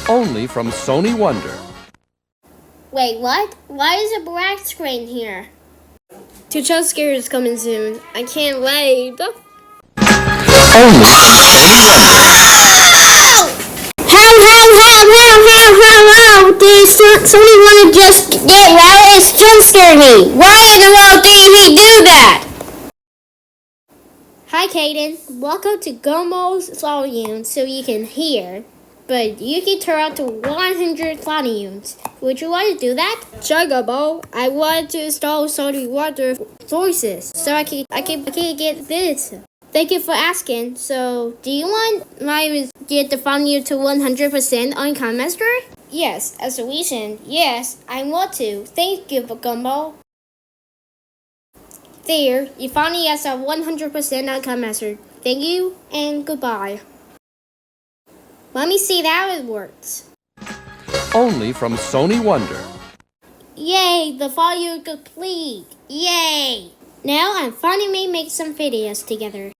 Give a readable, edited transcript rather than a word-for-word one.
Only from Sony Wonder. Wait, what? Why is a black screen here? Two jump scares coming soon. I can't wait. Only. Help! Did someone just get loud and jump scare me? Why in the world did he do that? Hi, Kaden. Welcome to gumball's volume so you can hear, but you can turn out to 100 volumes. Would you like to do that? Sure, Gumball. I want to install Sony Wonder voices so I can get this. Thank you for asking. So, do you want my get the volume to 100% on Master? Yes, as a reason. Yes, I want to. Thank you, Gumball. There, you finally has a 100% on Master. Thank you and goodbye. Let me see how it works. Only from Sony Wonder. Yay, the volume complete. Yay! Now I'm finally make some videos together.